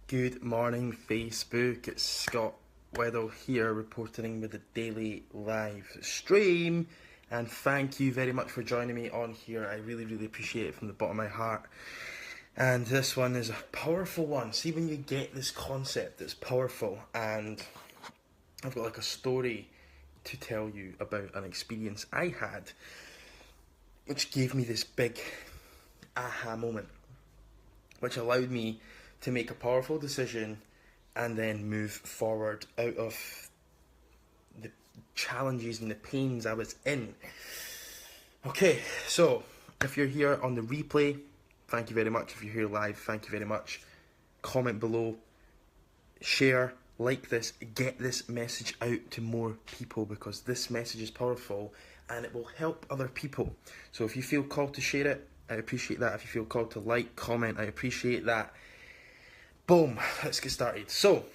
Good morning, Facebook. It's Scott Weddell here, reporting with the daily live stream. And thank you very much for joining me on here. I really appreciate it from the bottom of my heart. And this one is a powerful one. See, when you get this concept, it's powerful. And I've got like a story to tell you about an experience I had, which gave me this big aha moment, which allowed me to make a powerful decision and then move forward out of the challenges and the pains I was in. Okay, so if you're here on the replay, thank you very much. If you're here live, thank you very much. Comment below, share, like this, get this message out to more people, because this message is powerful and it will help other people. So if you feel called to share it, I appreciate that. If you feel called to like, comment, I appreciate that. Boom, let's get started. So,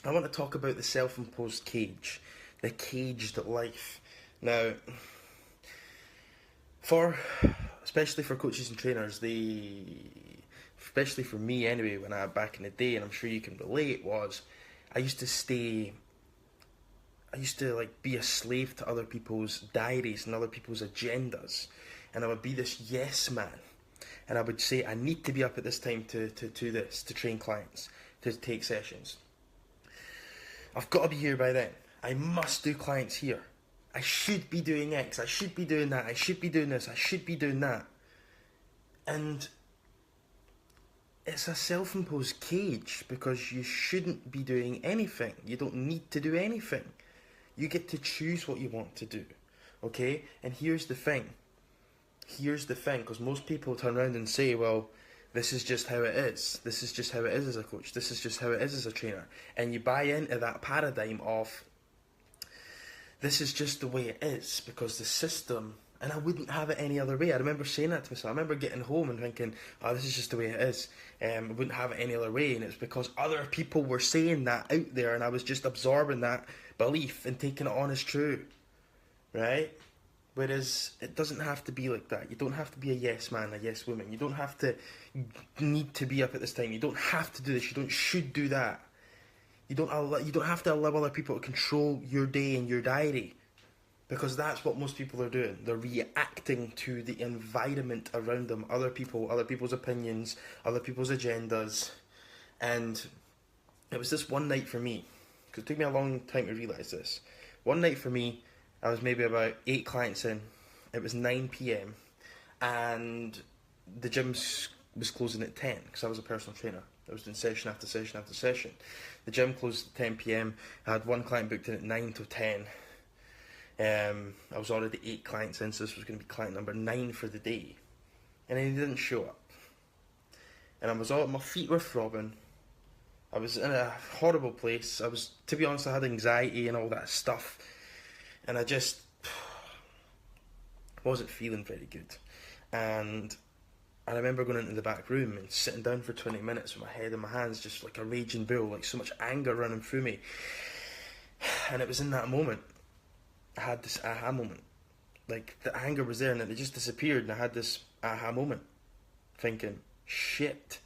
I want to talk about the self-imposed cage, the caged life. Now, especially for coaches and trainers, especially for me anyway, when I back in the day, and I'm sure you can relate, I used to like be a slave to other people's diaries and other people's agendas, and I would be this yes man. And I would say, I need to be up at this time to do this, to train clients, to take sessions. I've got to be here by then. I must do clients here. I should be doing X, I should be doing that, I should be doing this, I should be doing that. And it's a self-imposed cage, because you shouldn't be doing anything. You don't need to do anything. You get to choose what you want to do, okay? And here's the thing, because most people turn around and say, well, this is just how it is. This is just how it is as a coach. This is just how it is as a trainer. And you buy into that paradigm of, this is just the way it is, because the system, and I wouldn't have it any other way. I remember saying that to myself. I remember getting home and thinking, oh, this is just the way it is. I wouldn't have it any other way. And it's because other people were saying that out there, and I was just absorbing that belief and taking it on as true, right? Whereas it doesn't have to be like that. You don't have to be a yes man, a yes woman. You don't have to need to be up at this time. You don't have to do this. You should do that. You don't have to allow other people to control your day and your diary, because that's what most people are doing. They're reacting to the environment around them, other people, other people's opinions, other people's agendas. And it was this one night for me, because it took me a long time to realise this. One night for me, I was maybe about 8 clients in. It was 9 p.m. and the gym was closing at 10, because I was a personal trainer. I was doing session after session after session. The gym closed at 10 p.m. I had one client booked in at 9 till 10. I was already 8 clients in, so this was going to be client number 9 for the day. And then he didn't show up. And my feet were throbbing. I was in a horrible place. To be honest, I had anxiety and all that stuff. And I just wasn't feeling very good. And I remember going into the back room and sitting down for 20 minutes with my head in my hands, just like a raging bull, like so much anger running through me. And it was in that moment, I had this aha moment. Like, the anger was there and it just disappeared, and I had this aha moment, thinking, shit,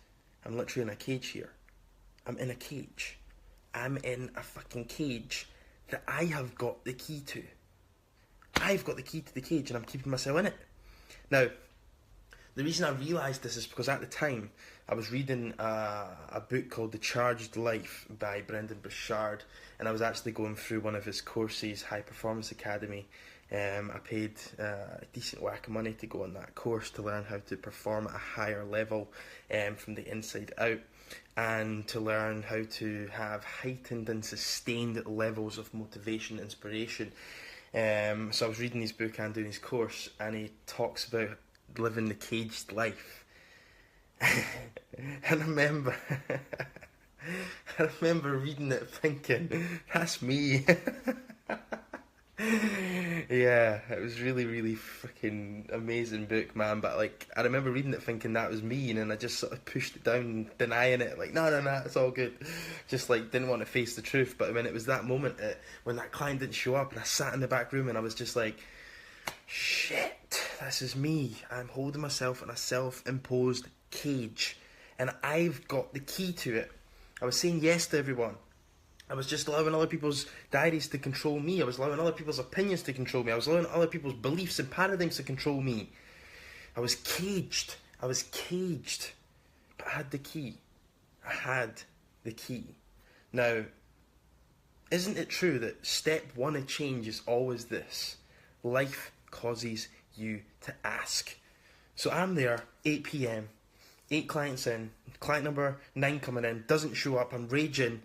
I'm literally in a cage here. I'm in a cage. I'm in a fucking cage that I have got the key to. I've got the key to the cage, and I'm keeping myself in it. Now, the reason I realised this is because at the time I was reading a book called The Charged Life by Brendan Burchard, and I was actually going through one of his courses, High Performance Academy. I paid a decent whack of money to go on that course to learn how to perform at a higher level from the inside out, and to learn how to have heightened and sustained levels of motivation, inspiration. So I was reading his book and doing his course, and he talks about living the caged life. And I remember reading it thinking, that's me. Yeah, it was really freaking amazing book, man. But like, I remember reading it thinking that was me, and then I just sort of pushed it down, denying it, like, no, it's all good. Just like, didn't want to face the truth. But when it was that moment, when that client didn't show up, and I sat in the back room, and I was just like, shit, this is me. I'm holding myself in a self-imposed cage, and I've got the key to it. I was saying yes to everyone. I was just allowing other people's diaries to control me. I was allowing other people's opinions to control me. I was allowing other people's beliefs and paradigms to control me. I was caged. I was caged. But I had the key. I had the key. Now, isn't it true that step one of change is always this? Life causes you to ask. So I'm there, 8 p.m, 8 clients in, client number 9 coming in, doesn't show up, I'm raging.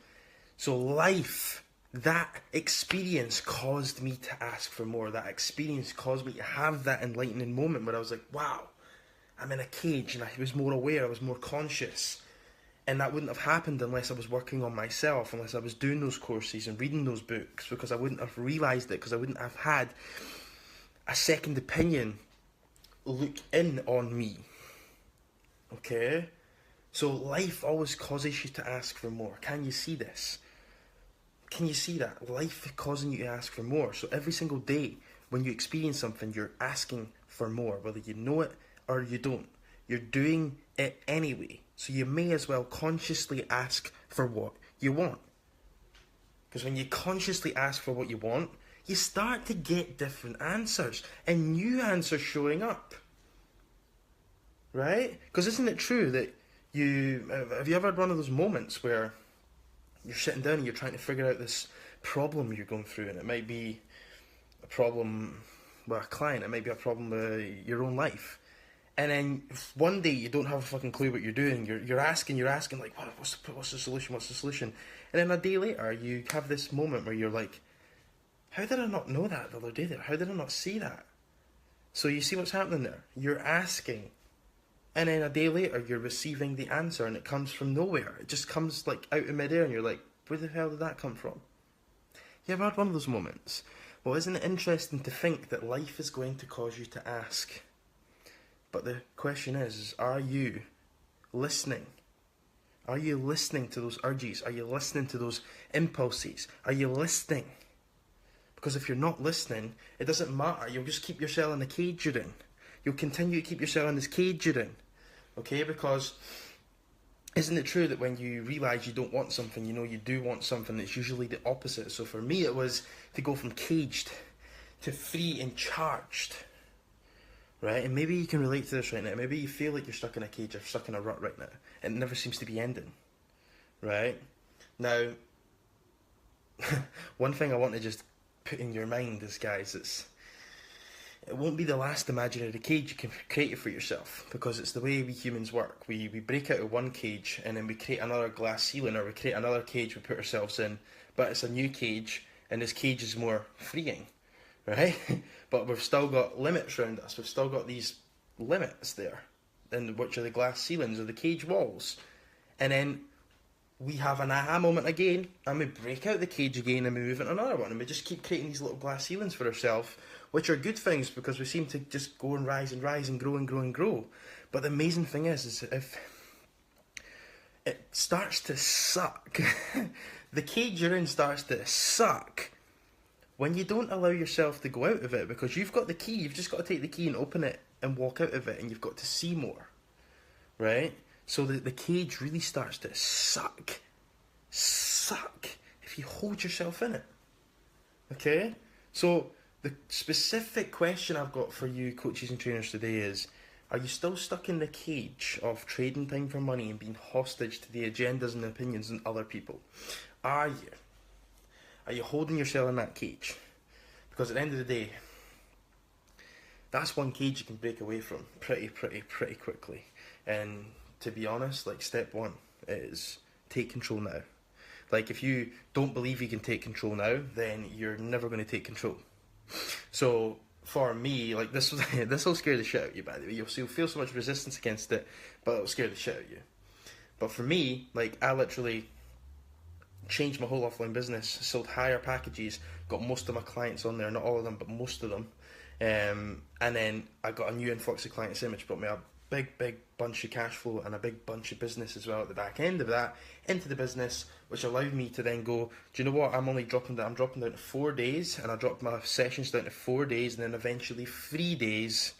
So life, that experience caused me to ask for more. That experience caused me to have that enlightening moment where I was like, wow, I'm in a cage, and I was more aware, I was more conscious. And that wouldn't have happened unless I was working on myself, unless I was doing those courses and reading those books, because I wouldn't have realised it, because I wouldn't have had a second opinion look in on me. Okay? So life always causes you to ask for more. Can you see this? Can you see that? Life is causing you to ask for more. So every single day when you experience something, you're asking for more, whether you know it or you don't. You're doing it anyway. So you may as well consciously ask for what you want. Because when you consciously ask for what you want, you start to get different answers and new answers showing up. Right? Because isn't it true that have you ever had one of those moments where you're sitting down and you're trying to figure out this problem you're going through, and it might be a problem with a client, it might be a problem with your own life, and then one day you don't have a fucking clue what you're doing, you're asking like, what's the solution, and then a day later you have this moment where you're like, how did I not know that the other day there? How did I not see that? So you see what's happening there? You're asking, and then a day later, you're receiving the answer, and it comes from nowhere. It just comes like out of midair, and you're like, where the hell did that come from? You ever had one of those moments? Well, isn't it interesting to think that life is going to cause you to ask? But the question is are you listening? Are you listening to those urges? Are you listening to those impulses? Are you listening? Because if you're not listening, it doesn't matter. You'll just keep yourself in the cage you're in. You'll continue to keep yourself in this cage you're in. Okay, because isn't it true that when you realise you don't want something, you know you do want something, it's usually the opposite. So for me it was to go from caged to free and charged. Right? And maybe you can relate to this right now. Maybe you feel like you're stuck in a cage or stuck in a rut right now. It never seems to be ending. Right? Now, one thing I want to just put in your mind is, guys, it won't be the last imaginary cage you can create for yourself, because it's the way we humans work. We break out of one cage and then we create another glass ceiling, or we create another cage we put ourselves in, but it's a new cage, and this cage is more freeing, right? But we've still got limits around us. We've still got these limits there, and which are the glass ceilings or the cage walls. And then we have an aha moment again, and we break out the cage again and we move into another one, and we just keep creating these little glass ceilings for ourselves, which are good things because we seem to just go and rise and grow and grow and grow. But the amazing thing is if it starts to suck, the cage you're in starts to suck when you don't allow yourself to go out of it, because you've got the key. You've just got to take the key and open it and walk out of it, and you've got to see more, right? So the cage really starts to suck if you hold yourself in it. Okay? So the specific question I've got for you coaches and trainers today is, are you still stuck in the cage of trading time for money and being hostage to the agendas and opinions of other people? Are you? Are you holding yourself in that cage? Because at the end of the day, that's one cage you can break away from pretty quickly. And to be honest, like, step one is take control now. Like, if you don't believe you can take control now, then you're never going to take control. So for me, like, this will scare the shit out of you, by the way. You'll feel so much resistance against it, but it'll scare the shit out of you. But for me, like, I literally changed my whole offline business, sold higher packages, got most of my clients on there, not all of them, but most of them. And then I got a new influx of clients in, which brought me a big bunch of cash flow and a big bunch of business as well at the back end of that into the business, which allowed me to then go, do you know what, I'm dropping down to 4 days, and I dropped my sessions down to 4 days, and then eventually 3 days.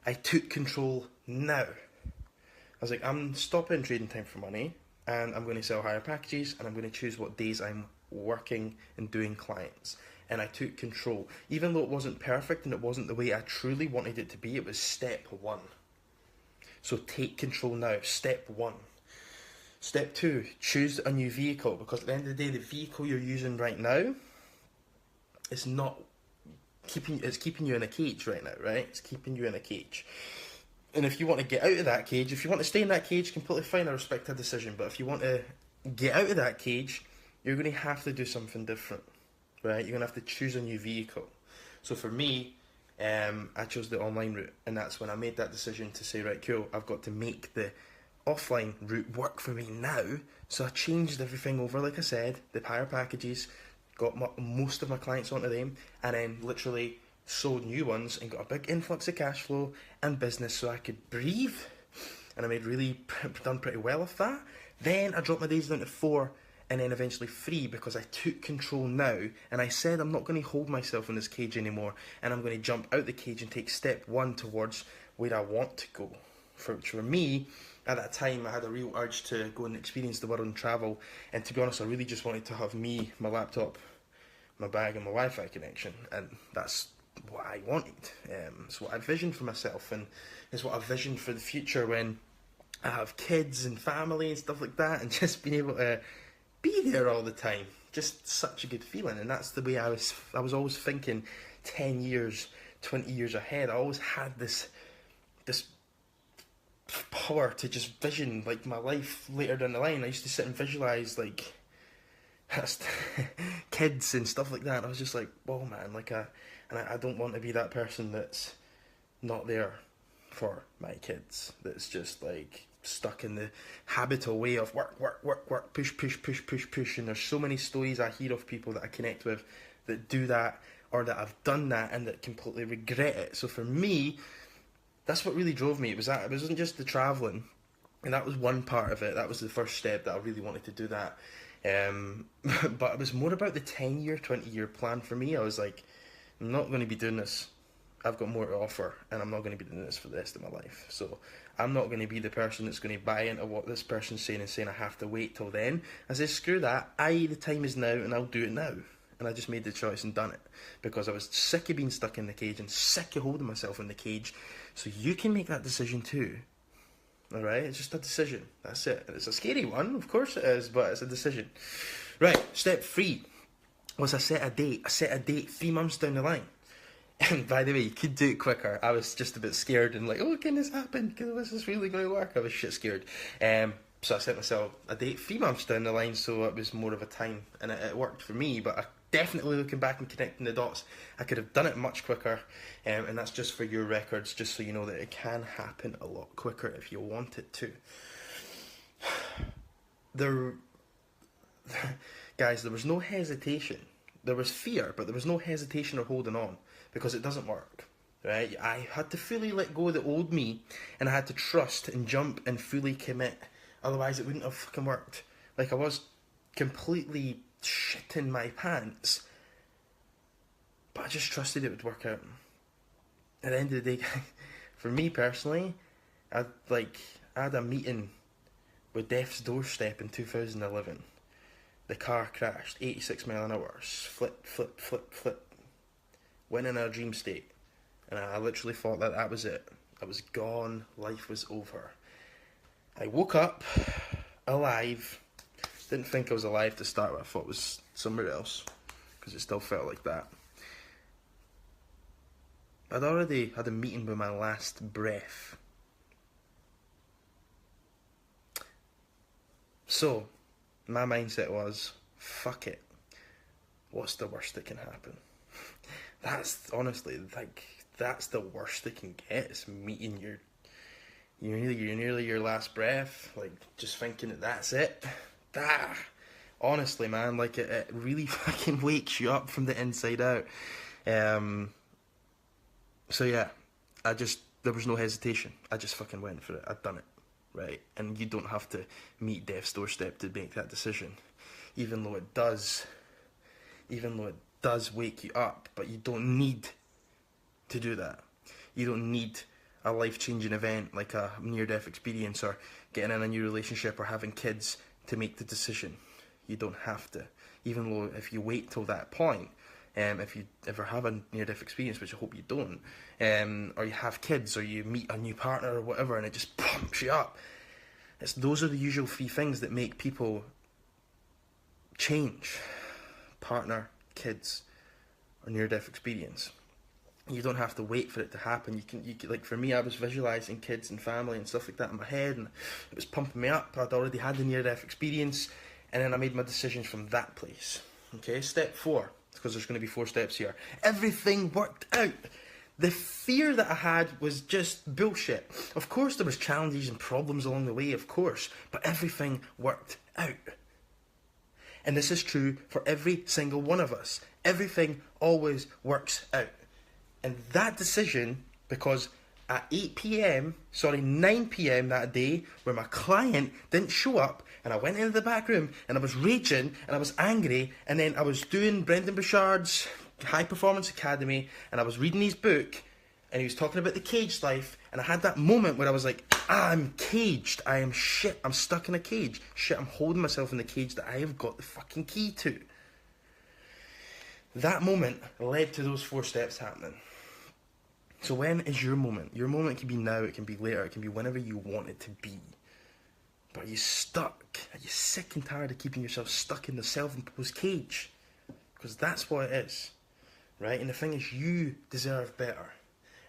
I took control now. I was like, I'm stopping trading time for money. and I'm going to sell higher packages, and I'm going to choose what days I'm working and doing clients. And I took control. Even though it wasn't perfect and it wasn't the way I truly wanted it to be, it was step one. So take control now. Step one. Step two, choose a new vehicle, because at the end of the day, the vehicle you're using right now is not it's keeping you in a cage right now, right? It's keeping you in a cage. And if you want to get out of that cage, if you want to stay in that cage, completely fine, I respect that decision. But if you want to get out of that cage, you're going to have to do something different, right? You're going to have to choose a new vehicle. So for me, I chose the online route, and that's when I made that decision to say, right, cool, I've got to make the offline route work for me now. So I changed everything over, like I said, the higher packages, got most of my clients onto them, and then literally sold new ones and got a big influx of cash flow and business so I could breathe. And I done pretty well with that. Then I dropped my days down to 4 and then eventually 3 because I took control now, and I said I'm not going to hold myself in this cage anymore, and I'm going to jump out the cage and take step 1 towards where I want to go. For me, at that time, I had a real urge to go and experience the world and travel, and to be honest, I really just wanted to have me, my laptop, my bag and my Wi-Fi connection, and that's what I wanted. It's what I visioned for myself, and it's what I visioned for the future when I have kids and family and stuff like that, and just being able to be there all the time. Just such a good feeling, and that's the way I was always thinking 10 years, 20 years ahead. I always had this power to just vision like my life later down the line. I used to sit and visualise like kids and stuff like that, and I was just like, whoa man, I don't want to be that person that's not there for my kids, that's just like stuck in the habitual way of work, push, and there's so many stories I hear of people that I connect with that do that, or that have done that and that completely regret it. So for me, that's what really drove me. It wasn't just the travelling, and that was one part of it. That was the first step that I really wanted to do that. But it was more about the 10-year, 20-year plan for me. I was like, I'm not going to be doing this. I've got more to offer, and I'm not going to be doing this for the rest of my life. So I'm not going to be the person that's going to buy into what this person's saying and saying I have to wait till then. I say, screw that. The time is now, and I'll do it now. And I just made the choice and done it, because I was sick of being stuck in the cage and sick of holding myself in the cage. So you can make that decision too. Alright, it's just a decision. That's it. And it's a scary one, of course it is, but it's a decision. Right, step 3 was I set a date 3 months down the line. And by the way, you could do it quicker. I was just a bit scared and like, oh, can this happen? Is this really going to work? I was shit scared. So I set myself a date 3 months down the line, so it was more of a time, and it worked for me. But I definitely, looking back and connecting the dots, I could have done it much quicker, and that's just for your records, just so you know that it can happen a lot quicker if you want it to. Guys, there was no hesitation. There was fear, but there was no hesitation or holding on, because it doesn't work, right? I had to fully let go of the old me, and I had to trust and jump and fully commit. Otherwise, it wouldn't have fucking worked. Like, I was completely shitting my pants, but I just trusted it would work out. At the end of the day, for me personally, I had a meeting with death's doorstep in 2011. The car crashed, 86 mile an hour, flip. Went in a dream state, and I literally thought that was it. I was gone, life was over. I woke up, alive. Didn't think I was alive to start with. I thought it was somewhere else, because it still felt like that. I'd already had a meeting with my last breath. So, my mindset was, fuck it. What's the worst that can happen? That's honestly, that's the worst that can get. It's meeting you're nearly your last breath, just thinking that's it. Honestly, man, it really fucking wakes you up from the inside out. So yeah, there was no hesitation. I just fucking went for it. I'd done it, right? And you don't have to meet death's doorstep to make that decision, even though it does wake you up, but you don't need to do that. You don't need a life-changing event like a near-death experience or getting in a new relationship or having kids to make the decision. You don't have to. Even though if you wait till that point, if you ever have a near-death experience, which I hope you don't, or you have kids, or you meet a new partner or whatever, and it just pumps you up. Those are the usual 3 things that make people change: partner, kids, or near-death experience. You don't have to wait for it to happen. You can, like for me, I was visualising kids and family and stuff like that in my head, and it was pumping me up. I'd already had the near-death experience, and then I made my decisions from that place. Okay, step 4, because there's going to be 4 steps here. Everything worked out. The fear that I had was just bullshit. Of course there was challenges and problems along the way, of course, but everything worked out. And this is true for every single one of us. Everything always works out. And that decision, because at 9 p.m. that day, where my client didn't show up, and I went into the back room, and I was raging, and I was angry, and then I was doing Brendan Burchard's High Performance Academy, and I was reading his book, and he was talking about the caged life, and I had that moment where I was like, I'm caged, I am shit, I'm stuck in a cage, shit, I'm holding myself in the cage that I have got the fucking key to. That moment led to those 4 steps happening. So when is your moment? Your moment can be now, it can be later, it can be whenever you want it to be. But are you stuck? Are you sick and tired of keeping yourself stuck in the self-imposed cage? Because that's what it is, right? And the thing is, you deserve better.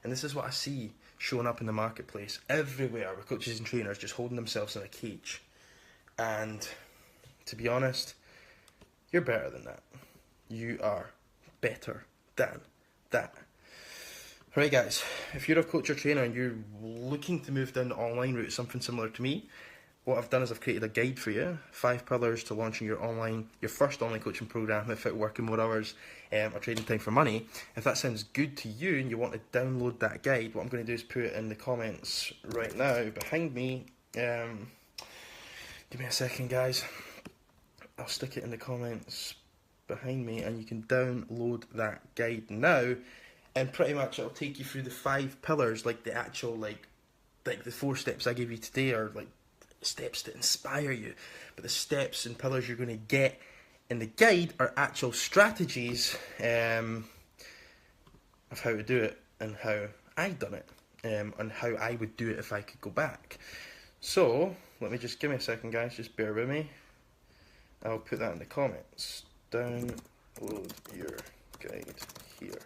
And this is what I see showing up in the marketplace everywhere, with coaches and trainers just holding themselves in a cage. And to be honest, you're better than that. You are better than that. Right guys, if you're a coach or trainer and you're looking to move down the online route, something similar to me, what I've done is I've created a guide for you, 5 pillars to launching your first online coaching program without working more hours or trading time for money. If that sounds good to you and you want to download that guide, what I'm going to do is put it in the comments right now behind me. Give me a second guys, I'll stick it in the comments behind me, and you can download that guide now. And pretty much it'll take you through the 5 pillars, like the actual, like the 4 steps I gave you today are like steps to inspire you. But the steps and pillars you're going to get in the guide are actual strategies of how to do it and how I've done it, and how I would do it if I could go back. So, give me a second guys, just bear with me. I'll put that in the comments. Download your guide here.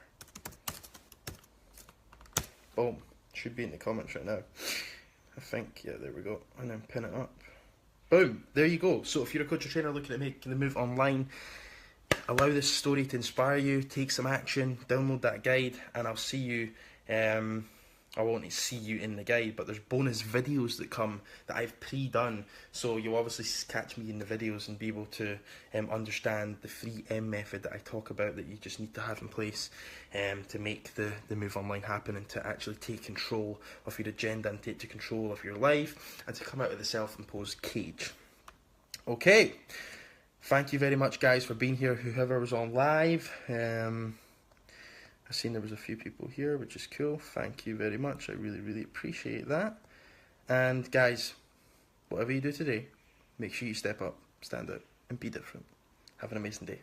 Boom. Should be in the comments right now. I think, yeah, there we go. And then pin it up. Boom. There you go. So if you're a coach or trainer looking at making the move online, allow this story to inspire you, take some action, download that guide, and I'll see you, I won't see you in the guide, but there's bonus videos that come that I've pre-done, so you'll obviously catch me in the videos and be able to understand the 3M method that I talk about, that you just need to have in place to make the move online happen, and to actually take control of your agenda and take control of your life, and to come out of the self-imposed cage. Okay, thank you very much guys for being here, whoever was on live. I've seen there was a few people here, which is cool. Thank you very much. I really, really appreciate that. And guys, whatever you do today, make sure you step up, stand out, and be different. Have an amazing day.